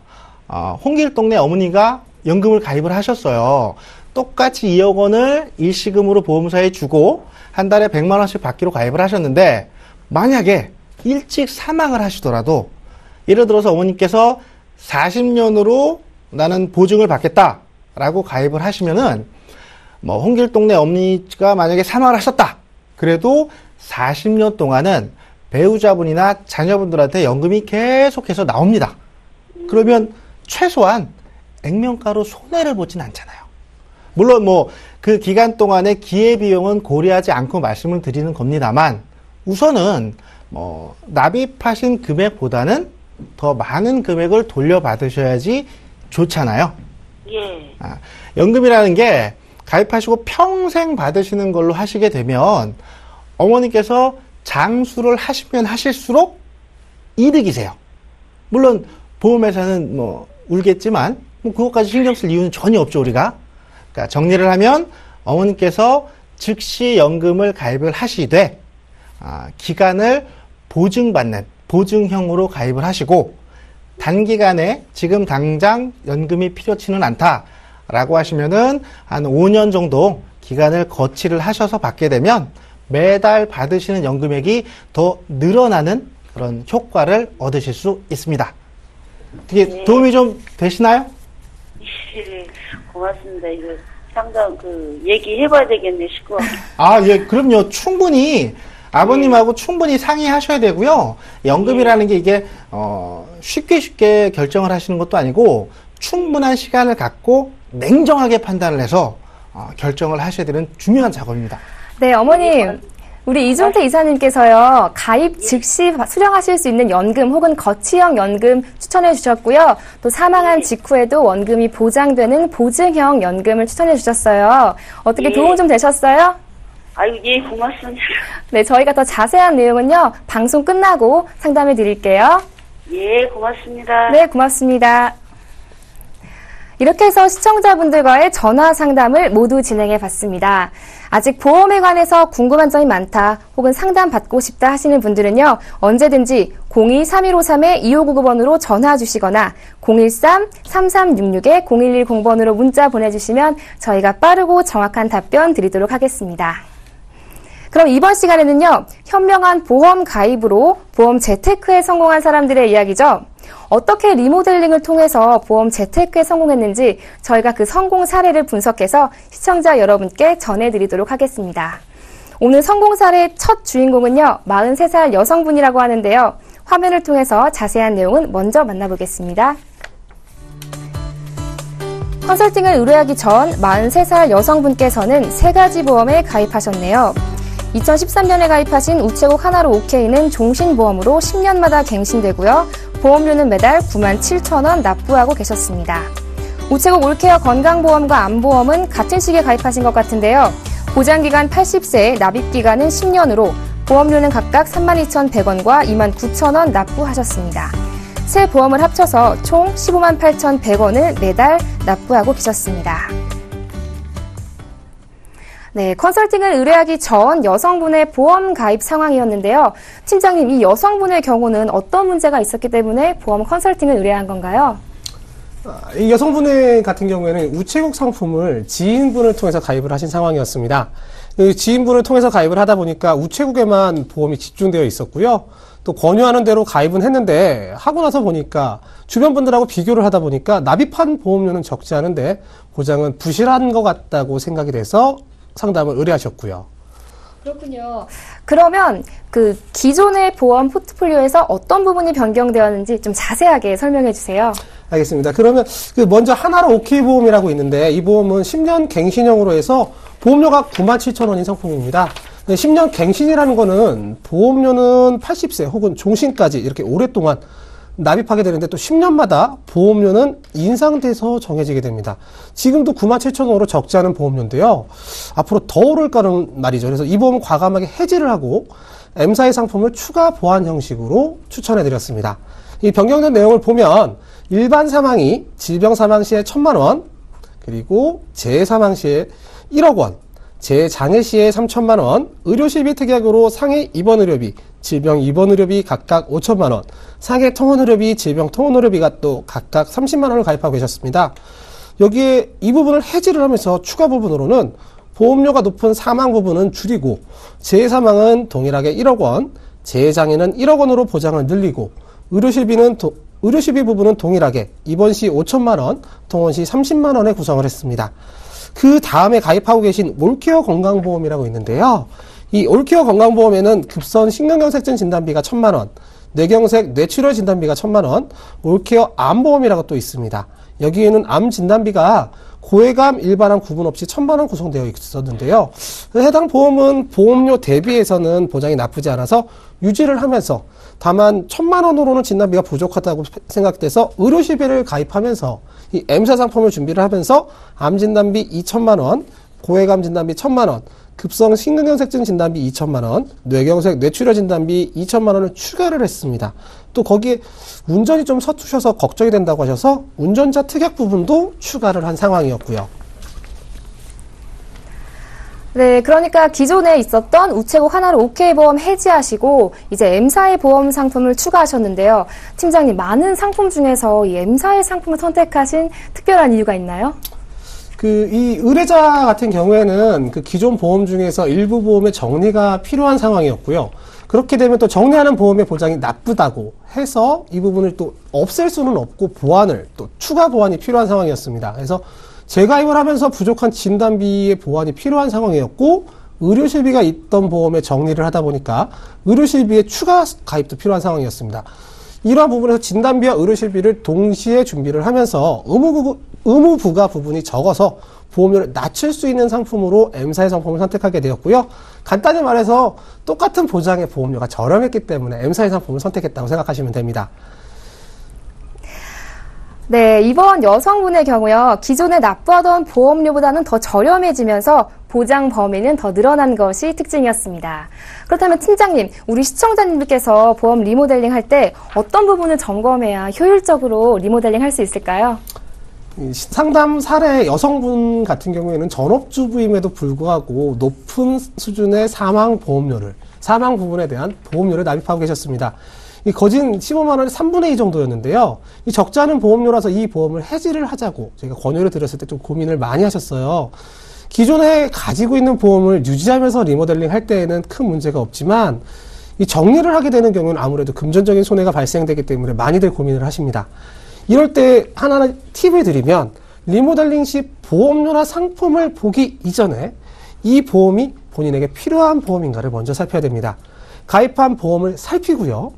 홍길동네 어머니가 연금을 가입을 하셨어요. 똑같이 2억 원을 일시금으로 보험사에 주고 한 달에 100만 원씩 받기로 가입을 하셨는데 만약에 일찍 사망을 하시더라도 예를 들어서 어머님께서 40년으로 나는 보증을 받겠다라고 가입을 하시면은 뭐 홍길동네 어머니가 만약에 사망을 하셨다. 그래도 40년 동안은 배우자분이나 자녀분들한테 연금이 계속해서 나옵니다. 그러면 최소한 액면가로 손해를 보진 않잖아요. 물론 뭐 그 기간 동안의 기회비용은 고려하지 않고 말씀을 드리는 겁니다만 우선은 뭐 납입하신 금액보다는 더 많은 금액을 돌려받으셔야지 좋잖아요. 예. 연금이라는 게 가입하시고 평생 받으시는 걸로 하시게 되면 어머니께서 장수를 하시면 하실수록 이득이세요. 물론 보험회사는 뭐 울겠지만 뭐 그것까지 신경 쓸 이유는 전혀 없죠, 우리가. 그러니까 정리를 하면 어머니께서 즉시 연금을 가입을 하시되 기간을 보증받는 보증형으로 가입을 하시고 단기간에 지금 당장 연금이 필요치는 않다라고 하시면은 한 5년 정도 기간을 거치를 하셔서 받게 되면 매달 받으시는 연금액이 더 늘어나는 그런 효과를 얻으실 수 있습니다. 이게 도움이 좀 되시나요? 예, 고맙습니다. 이거 상담 얘기해봐야 되겠네, 식구하고. 예, 그럼요. 충분히 아버님하고 충분히 상의하셔야 되고요. 연금이라는 게 이게 쉽게 결정을 하시는 것도 아니고 충분한 시간을 갖고 냉정하게 판단을 해서 결정을 하셔야 되는 중요한 작업입니다. 네, 어머님. 우리 이종태 이사님께서요, 가입 즉시 수령하실 수 있는 연금 혹은 거치형 연금 추천해 주셨고요. 또 사망한 직후에도 원금이 보장되는 보증형 연금을 추천해 주셨어요. 어떻게 도움 좀 되셨어요? 아유, 예, 고맙습니다. 네, 저희가 더 자세한 내용은요, 방송 끝나고 상담해 드릴게요. 예, 고맙습니다. 네, 고맙습니다. 이렇게 해서 시청자분들과의 전화 상담을 모두 진행해 봤습니다. 아직 보험에 관해서 궁금한 점이 많다 혹은 상담 받고 싶다 하시는 분들은요. 언제든지 02-3153-2599번으로 전화 주시거나 013-3366-0110번으로 문자 보내주시면 저희가 빠르고 정확한 답변 드리도록 하겠습니다. 그럼 이번 시간에는요. 현명한 보험 가입으로 보험 재테크에 성공한 사람들의 이야기죠. 어떻게 리모델링을 통해서 보험 재테크에 성공했는지 저희가 그 성공 사례를 분석해서 시청자 여러분께 전해드리도록 하겠습니다. 오늘 성공 사례의 첫 주인공은요. 43살 여성분이라고 하는데요. 화면을 통해서 자세한 내용은 먼저 만나보겠습니다. 컨설팅을 의뢰하기 전 43살 여성분께서는 3가지 보험에 가입하셨네요. 2013년에 가입하신 우체국 하나로 OK는 종신보험으로 10년마다 갱신되고요. 보험료는 매달 97,000원 납부하고 계셨습니다. 우체국 올케어 건강보험과 암보험은 같은 시기에 가입하신 것 같은데요. 보장기간 80세, 납입기간은 10년으로 보험료는 각각 32,100원과 29,000원 납부하셨습니다. 세 보험을 합쳐서 총 158,100원을 매달 납부하고 계셨습니다. 네, 컨설팅을 의뢰하기 전 여성분의 보험 가입 상황이었는데요. 팀장님, 이 여성분의 경우는 어떤 문제가 있었기 때문에 보험 컨설팅을 의뢰한 건가요? 이 여성분 같은 경우에는 우체국 상품을 지인분을 통해서 가입을 하신 상황이었습니다. 그 지인분을 통해서 가입을 하다 보니까 우체국에만 보험이 집중되어 있었고요. 또 권유하는 대로 가입은 했는데 하고 나서 보니까 주변 분들하고 비교를 하다 보니까 납입한 보험료는 적지 않은데 보장은 부실한 것 같다고 생각이 돼서 상담을 의뢰하셨고요. 그렇군요. 그러면 그 기존의 보험 포트폴리오에서 어떤 부분이 변경되었는지 좀 자세하게 설명해 주세요. 알겠습니다. 그러면 먼저 하나로 OK 보험이라고 있는데 이 보험은 10년 갱신형으로 해서 보험료가 97,000원인 상품입니다. 10년 갱신이라는 거는 보험료는 80세 혹은 종신까지 이렇게 오랫동안 납입하게 되는데 또 10년마다 보험료는 인상돼서 정해지게 됩니다. 지금도 97,000원으로 적지 않은 보험료인데요. 앞으로 더 오를 거는 말이죠. 그래서 이 보험은 과감하게 해지를 하고 M사의 상품을 추가 보완 형식으로 추천해드렸습니다. 이 변경된 내용을 보면 일반 사망이 질병 사망 시에 1,000만 원, 그리고 재해 사망 시에 1억 원, 재장애 시에 3,000만 원, 의료실비 특약으로 상해 입원 의료비, 질병 입원 의료비 각각 5,000만 원, 상해 통원 의료비, 질병 통원 의료비가 또 각각 30만 원을 가입하고 계셨습니다. 여기에 이 부분을 해지를 하면서 추가 부분으로는 보험료가 높은 사망 부분은 줄이고 재해 사망은 동일하게 1억 원, 재장애는 1억 원으로 보장을 늘리고 의료실비 부분은 동일하게 입원 시 5,000만 원, 통원 시 30만 원에 구성을 했습니다. 그 다음에 가입하고 계신 올케어 건강보험이라고 있는데요. 이 올케어 건강보험에는 급선 심근경색증 진단비가 1,000만 원, 뇌경색 뇌출혈 진단비가 1,000만 원, 올케어 암보험이라고 또 있습니다. 여기에는 암 진단비가 고해감, 일반암 구분 없이 1,000만 원 구성되어 있었는데요. 해당 보험은 보험료 대비해서는 보장이 나쁘지 않아서 유지를 하면서 다만 1,000만 원으로는 진단비가 부족하다고 생각돼서 의료시비를 가입하면서 이 M사 상품을 준비를 하면서 암 진단비 2,000만 원, 고해감 진단비 1,000만 원, 급성 심근경색증 진단비 2,000만 원, 뇌경색 뇌출혈 진단비 2,000만 원을 추가를 했습니다. 또 거기에 운전이 좀 서투셔서 걱정이 된다고 하셔서 운전자 특약 부분도 추가를 한 상황이었고요. 네, 그러니까 기존에 있었던 우체국 하나로 OK보험 해지하시고 이제 M사의 보험 상품을 추가하셨는데요. 팀장님, 많은 상품 중에서 이 M사의 상품을 선택하신 특별한 이유가 있나요? 이 의뢰자 같은 경우에는 그 기존 보험 중에서 일부 보험의 정리가 필요한 상황이었고요. 그렇게 되면 또 정리하는 보험의 보장이 나쁘다고 해서 이 부분을 또 없앨 수는 없고 보완을 또 추가 보완이 필요한 상황이었습니다. 그래서 재가입을 하면서 부족한 진단비의 보완이 필요한 상황이었고 의료실비가 있던 보험에 정리를 하다 보니까 의료실비의 추가 가입도 필요한 상황이었습니다. 이러한 부분에서 진단비와 의료실비를 동시에 준비를 하면서 의무 부과 부분이 적어서 보험료를 낮출 수 있는 상품으로 M사의 상품을 선택하게 되었고요. 간단히 말해서 똑같은 보장의 보험료가 저렴했기 때문에 M사의 상품을 선택했다고 생각하시면 됩니다. 네, 이번 여성분의 경우요. 기존에 납부하던 보험료보다는 더 저렴해지면서 보장 범위는 더 늘어난 것이 특징이었습니다. 그렇다면 팀장님, 우리 시청자님들께서 보험 리모델링 할 때 어떤 부분을 점검해야 효율적으로 리모델링 할 수 있을까요? 상담 사례 여성분 같은 경우에는 전업주부임에도 불구하고 높은 수준의 사망 부분에 대한 보험료를 납입하고 계셨습니다. 이 거진 15만 원의 3분의 2 정도였는데요. 이 적지 않은 보험료라서 이 보험을 해지를 하자고 제가 권유를 드렸을 때 좀 고민을 많이 하셨어요. 기존에 가지고 있는 보험을 유지하면서 리모델링 할 때에는 큰 문제가 없지만 이 정리를 하게 되는 경우는 아무래도 금전적인 손해가 발생되기 때문에 많이들 고민을 하십니다. 이럴 때 하나 팁을 드리면 리모델링 시 보험료나 상품을 보기 이전에 이 보험이 본인에게 필요한 보험인가를 먼저 살펴야 됩니다. 가입한 보험을 살피고요.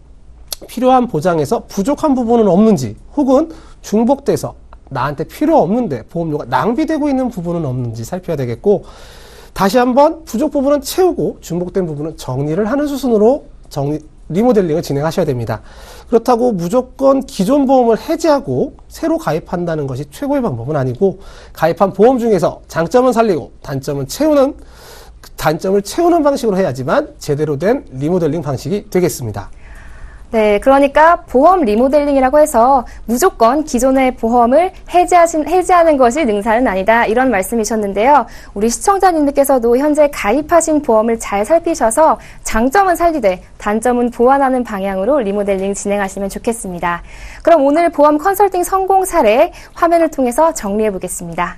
필요한 보장에서 부족한 부분은 없는지 혹은 중복돼서 나한테 필요 없는데 보험료가 낭비되고 있는 부분은 없는지 살펴야 되겠고 다시 한번 부족 부분은 채우고 중복된 부분은 정리를 하는 수순으로 리모델링을 진행하셔야 됩니다. 그렇다고 무조건 기존 보험을 해지하고 새로 가입한다는 것이 최고의 방법은 아니고 가입한 보험 중에서 장점은 살리고 단점을 채우는 방식으로 해야지만 제대로 된 리모델링 방식이 되겠습니다. 네, 그러니까 보험 리모델링이라고 해서 무조건 기존의 보험을 해지하는 것이 능사는 아니다. 이런 말씀이셨는데요. 우리 시청자님들께서도 현재 가입하신 보험을 잘 살피셔서 장점은 살리되 단점은 보완하는 방향으로 리모델링 진행하시면 좋겠습니다. 그럼 오늘 보험 컨설팅 성공 사례 화면을 통해서 정리해 보겠습니다.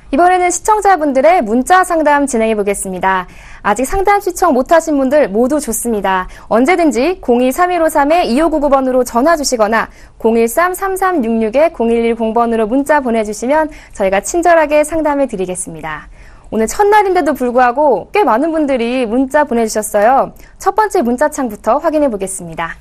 이번에는 시청자분들의 문자 상담 진행해 보겠습니다. 아직 상담 신청 못하신 분들 모두 좋습니다. 언제든지 02-3153-2599번으로 전화 주시거나 013-3366-0110번으로 문자 보내주시면 저희가 친절하게 상담해 드리겠습니다. 오늘 첫날인데도 불구하고 꽤 많은 분들이 문자 보내주셨어요. 첫 번째 문자창부터 확인해 보겠습니다.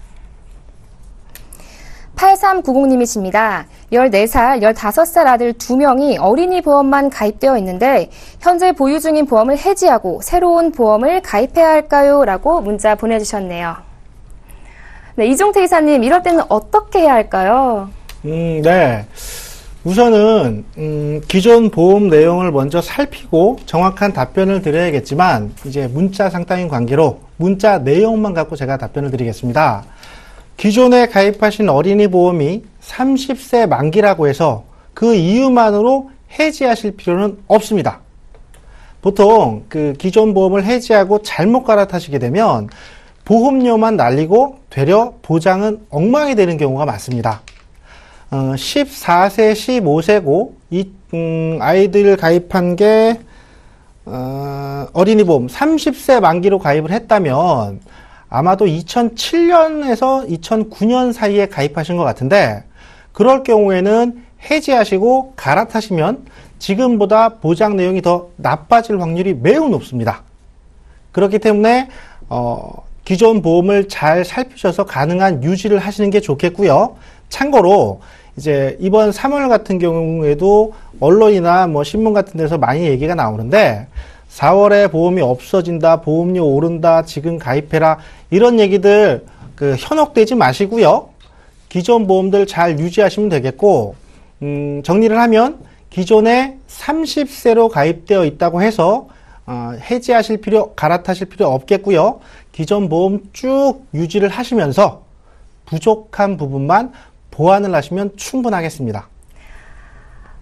8390님이십니다. 14살, 15살 아들 2명이 어린이 보험만 가입되어 있는데 현재 보유 중인 보험을 해지하고 새로운 보험을 가입해야 할까요? 라고 문자 보내주셨네요. 네, 이종태 이사님, 이럴 때는 어떻게 해야 할까요? 네. 우선은 기존 보험 내용을 먼저 살피고 정확한 답변을 드려야겠지만 이제 문자 상담인 관계로 문자 내용만 갖고 제가 답변을 드리겠습니다. 기존에 가입하신 어린이 보험이 30세 만기라고 해서 그 이유만으로 해지하실 필요는 없습니다. 보통 그 기존 보험을 해지하고 잘못 갈아타시게 되면 보험료만 날리고 되려 보장은 엉망이 되는 경우가 많습니다. 14세, 15세고 이 아이들 가입한 게 어린이 보험 30세 만기로 가입을 했다면 아마도 2007년에서 2009년 사이에 가입하신 것 같은데 그럴 경우에는 해지하시고 갈아타시면 지금보다 보장 내용이 더 나빠질 확률이 매우 높습니다. 그렇기 때문에 기존 보험을 잘 살피셔서 가능한 유지를 하시는 게 좋겠고요. 참고로 이제 이번 3월 같은 경우에도 언론이나 뭐 신문 같은 데서 많이 얘기가 나오는데 4월에 보험이 없어진다, 보험료 오른다, 지금 가입해라 이런 얘기들 현혹되지 마시고요. 기존 보험들 잘 유지하시면 되겠고 정리를 하면 기존에 30세로 가입되어 있다고 해서 해지하실 필요, 갈아타실 필요 없겠고요. 기존 보험 쭉 유지를 하시면서 부족한 부분만 보완을 하시면 충분하겠습니다.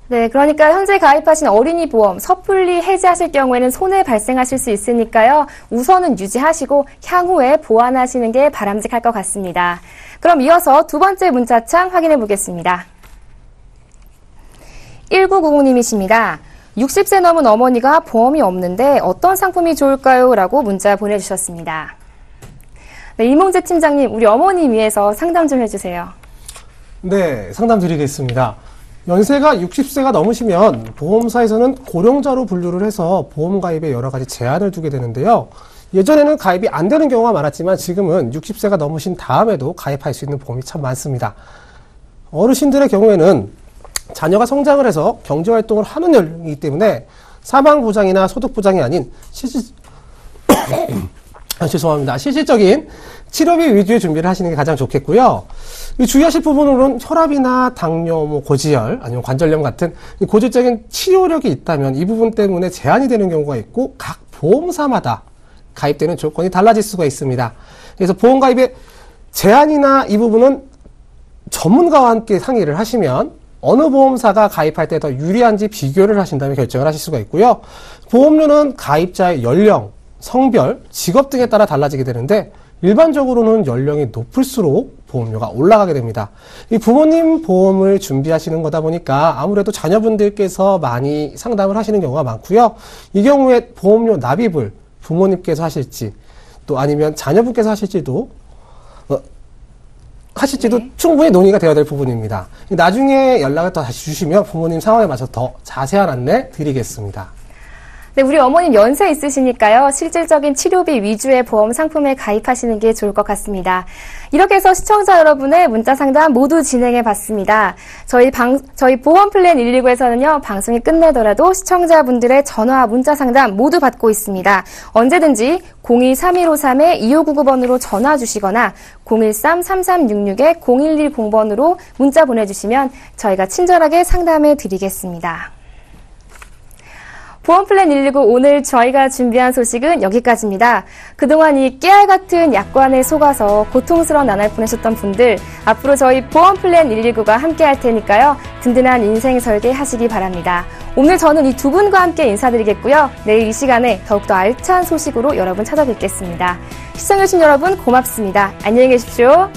네, 그러니까 현재 가입하신 어린이 보험 섣불리 해지하실 경우에는 손해 발생하실 수 있으니까요. 우선은 유지하시고 향후에 보완하시는 게 바람직할 것 같습니다. 그럼 이어서 두 번째 문자창 확인해 보겠습니다. 1990님이십니다. 60세 넘은 어머니가 보험이 없는데 어떤 상품이 좋을까요? 라고 문자 보내주셨습니다. 네, 이몽재 팀장님, 우리 어머니 위해서 상담 좀 해주세요. 네, 상담 드리겠습니다. 연세가 60세가 넘으시면 보험사에서는 고령자로 분류를 해서 보험 가입에 여러 가지 제한을 두게 되는데요. 예전에는 가입이 안 되는 경우가 많았지만 지금은 60세가 넘으신 다음에도 가입할 수 있는 보험이 참 많습니다. 어르신들의 경우에는 자녀가 성장을 해서 경제활동을 하는 연령이기 때문에 사망보장이나 소득보장이 아닌 실질적인 치료비 위주의 준비를 하시는 게 가장 좋겠고요. 주의하실 부분으로는 혈압이나 당뇨, 고지혈, 아니면 관절염 같은 고질적인 치료력이 있다면 이 부분 때문에 제한이 되는 경우가 있고 각 보험사마다 가입되는 조건이 달라질 수가 있습니다. 그래서 보험 가입의 제한이나 이 부분은 전문가와 함께 상의를 하시면 어느 보험사가 가입할 때 더 유리한지 비교를 하신 다음에 결정을 하실 수가 있고요. 보험료는 가입자의 연령, 성별, 직업 등에 따라 달라지게 되는데 일반적으로는 연령이 높을수록 보험료가 올라가게 됩니다. 이 부모님 보험을 준비하시는 거다 보니까 아무래도 자녀분들께서 많이 상담을 하시는 경우가 많고요. 이 경우에 보험료 납입을 부모님께서 하실지 또 아니면 자녀분께서 하실지도 충분히 논의가 되어야 될 부분입니다. 나중에 연락을 더 다시 주시면 부모님 상황에 맞춰서 더 자세한 안내 드리겠습니다. 네, 우리 어머님 연세 있으시니까요. 실질적인 치료비 위주의 보험 상품에 가입하시는 게 좋을 것 같습니다. 이렇게 해서 시청자 여러분의 문자 상담 모두 진행해 봤습니다. 저희 보험 플랜 119에서는요, 방송이 끝내더라도 시청자분들의 전화 문자 상담 모두 받고 있습니다. 언제든지 02-3153-2599번으로 전화 주시거나 013-3366-0110번으로 문자 보내주시면 저희가 친절하게 상담해 드리겠습니다. 보험 플랜 119 오늘 저희가 준비한 소식은 여기까지입니다. 그동안 이 깨알 같은 약관에 속아서 고통스러운 나날 보내셨던 분들, 앞으로 저희 보험 플랜 119가 함께 할 테니까요. 든든한 인생 설계 하시기 바랍니다. 오늘 저는 이 두 분과 함께 인사드리겠고요. 내일 이 시간에 더욱더 알찬 소식으로 여러분 찾아뵙겠습니다. 시청해주신 여러분 고맙습니다. 안녕히 계십시오.